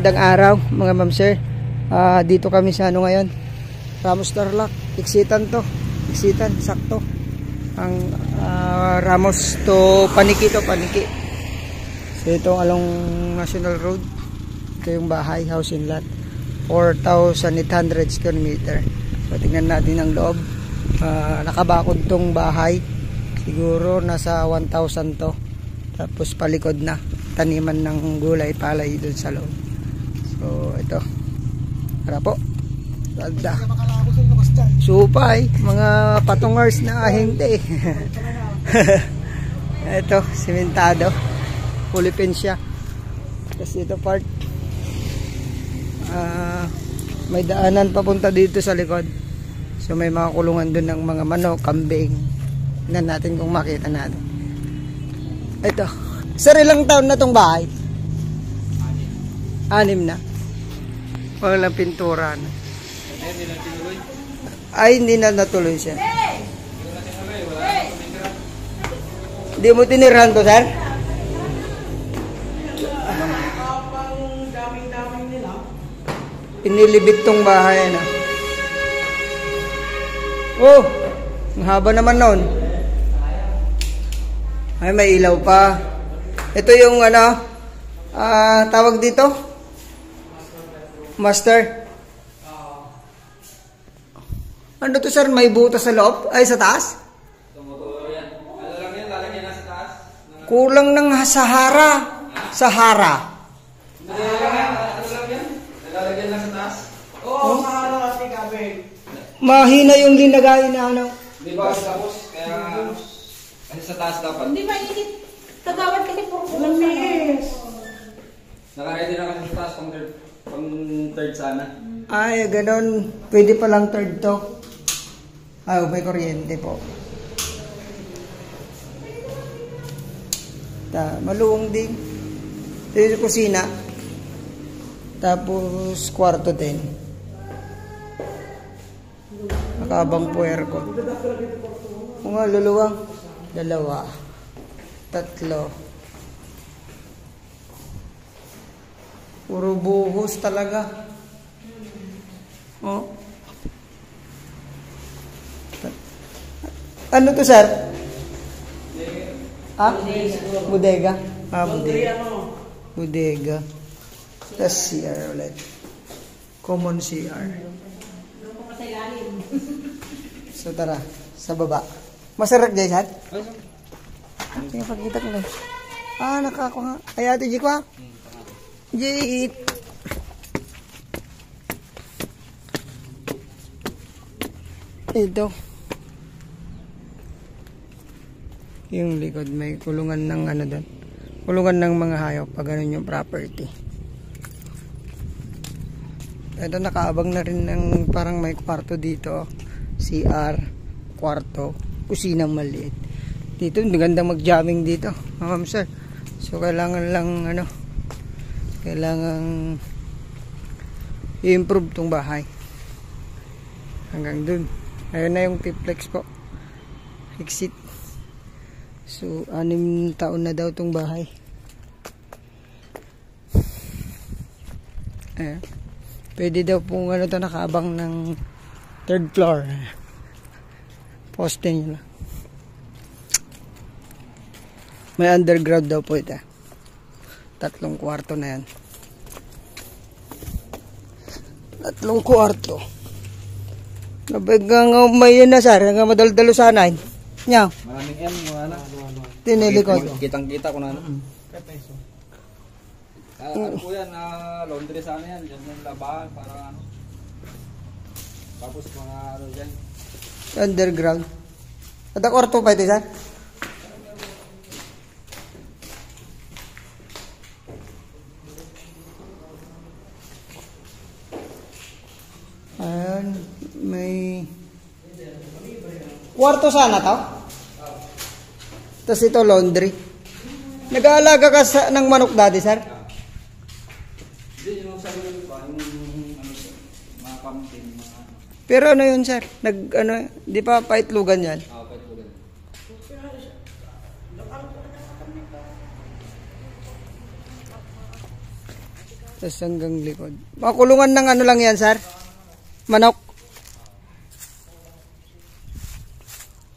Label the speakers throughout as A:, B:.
A: Magandang araw mga ma'am sir. Dito kami sa ano ngayon, Ramos Tarlac. Iksitan to. Iksitan, sakto. Ang Ramos to Paniki to, Paniki. So ito along National Road. Ito yung bahay, house and lot. 4,800 square meter. So tingnan natin ang loob. Nakabakod tong bahay. Siguro nasa 1,000 to. Tapos palikod na. Taniman ng gulay, palay doon sa loob. So ito. Tara po. Ganda. Supay, mga patungers na hindi. Ito, simentado. Pulipin siya. Kasi ito part. May daanan papunta dito sa likod. So may mga kulungan doon ng mga manok, kambing. Tingnan natin kung makita natin. Ito. Sir, ilang taon na tong bahay? 6 na. Walang pintura na. Ay, hindi na natuloy siya. Hindi mo tinirahan to, sir? Inilibit tong bahay na. Oh, ang haba naman noon. Ay, may ilaw pa. Ito yung ano, tawag dito? Master. Ano to sir? May butas sa loob? Ay, sa taas? Kulang ng Sahara. Sahara.
B: Nalalagyan lang sa taas? Oo, Sahara natin kami.
A: Mahina yung linagay na ano.
B: Di ba tapos? Kaya sa taas dapat.
C: Hindi mainit. Kagawad kasi po.
B: Lamis. Naka-ready na kasi sa taas pang third sana.
A: Ay, ganon. Pwede palang third to. Ay, may kuryente po. Maluwang din. Ito yung kusina. Tapos, kwarto din. Nakabang puwer ko. Kung nga, luluwang. 2. 3. Puro buhos talaga. Oh. Ano to, sir? Bodega. Bodega. Bodega. Tapos CR ulit. Common CR. So tara, sa baba. Masarap guys, ha? Tingnan pagkita ko lang. Nakakuha. Ay, ate G ko ha? Jit. Ito. Yung likod may kulungan ng ano doon. Kulungan ng mga hayop pag ganun yung property. Ito nakaabang na rin ng parang may kwarto dito. CR, kwarto, kusina maliit. Dito maganda mag-jamming dito, ma'am sir. So kailangan lang ano, kailangan i-improve tong bahay. Hanggang dun. Ayun na yung triplex po. Exit. So 6 taon na daw tong bahay. Pwede daw pong ano to, nakaabang ng 3rd floor. Poste nyo lang. May underground daw po ito. 3 kwarto na yan. 3 kwarto. Nabagang may yun na sir. Hanggang madaldalo sana yun. Nya.
B: Maraming M, wala.
A: Tinilikod.
B: Kitang-kita ko na ano. Ano po yan, laundry sana yan. Diyan yung labahan, para ano. Tapos mga ano dyan.
A: Underground. At ang kwarto pa ito sir? Ayan, may kwarto sana to? Tapos ito laundry. Nag-aalaga ka ng manok dati, sir?
B: Hindi, yung sa loob pa, yung ano, mga camping, mga...
A: Pero ano yun, sir? Di pa paitlugan yan?
B: Paitlugan.
A: Tapos hanggang likod. Makulungan ng ano lang yan, sir? Manok.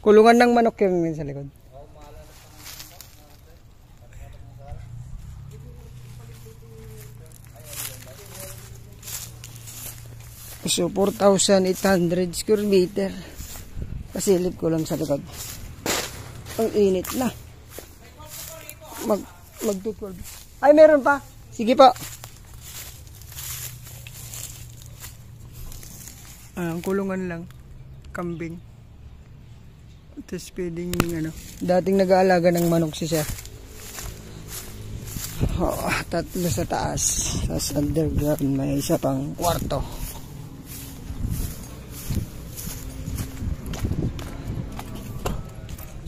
A: Kulungan ng manok yung sa likod. So, 4,800 square meter. Pasilip ko lang sa likod. Ang init na. Mag-12. Ay, meron pa. Sige po. Ang kulungan lang. Kambing. Tapos pwedeng, dating nag-aalaga ng manok si sir. Oh, 3 sa taas. Sa underground, may isa pang kwarto.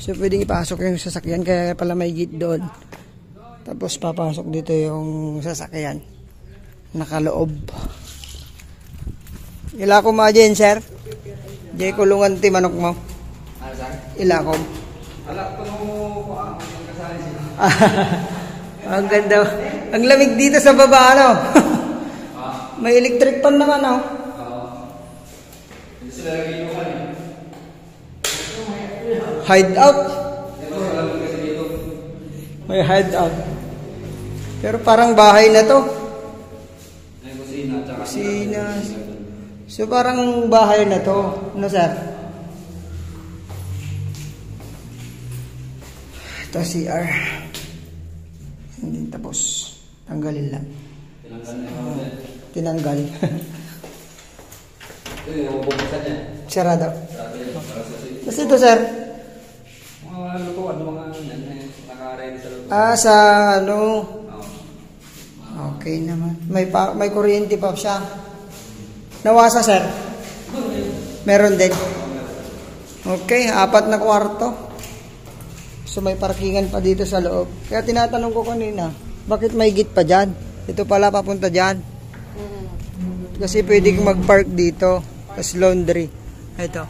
A: So, pwedeng ipasok yung sasakyan, kaya pala may gate doon. Tapos, papasok dito yung sasakyan. Nakaloob. Ila ko mga dyan, sir. Diyan kulungan ti manok mo. Ila ko.
B: Alak ko mo ang kasali sila.
A: Ang ganda. Ang lamig dito sa baba, ano? May electric fan naman, oh.
B: Hindi sila lagi yung
A: Hideout.
B: ito, alam kasi dito.
A: May hideout. Pero parang bahay na to.
B: May kusina, tsaka
A: Kusina. So parang bahay na to. Ano, sir? Ito CR. Hindi tapos. Tanggalin lang.
B: tinanggal na yung mga
A: Tinanggal.
B: ito yung bubuksan niya.
A: Sarado.
B: Sabi niya, para sa sisi.
A: Tapos ito, sir.
B: Mga lutuan, mga yan, naka-ready sa lutuan.
A: Sa ano.
B: Oo.
A: Okay naman. May kuryente pa siya. Nawasa, sir? Meron din. Okay, 4 na kwarto. So may parkingan pa dito sa loob. Kaya tinatanong ko kanina, bakit may gate pa dyan? Ito pala papunta dyan. Kasi pwede kang mag-park dito. Tapos laundry. Ito.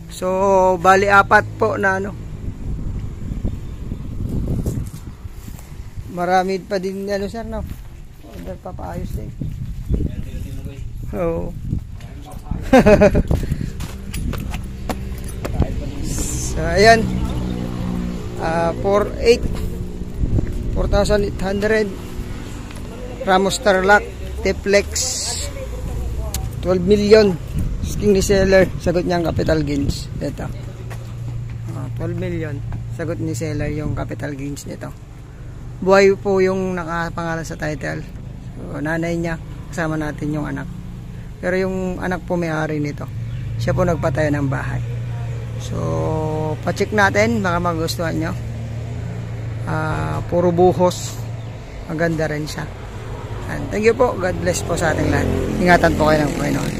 A: So, bali 4 po na ano. Marami pa din ano, sir, no? Order pa paayos din. Oo. So, ayan. 4,800 Ramos Tarlac T-Flex 12 million asking ni seller, sagot niya ang capital gains ito. 12 million sagot ni seller yung capital gains nito. Buhay po yung nakapangalan sa title. So, nanay niya, kasama natin yung anak, pero yung anak po may-ari nito, siya po nagpatayo ng bahay. So, pa-check natin, baka magustuhan nyo. Puro buhos. Maganda rin siya. And thank you po. God bless po sa ating lahat. Ingatan po kayo ng Panginoon.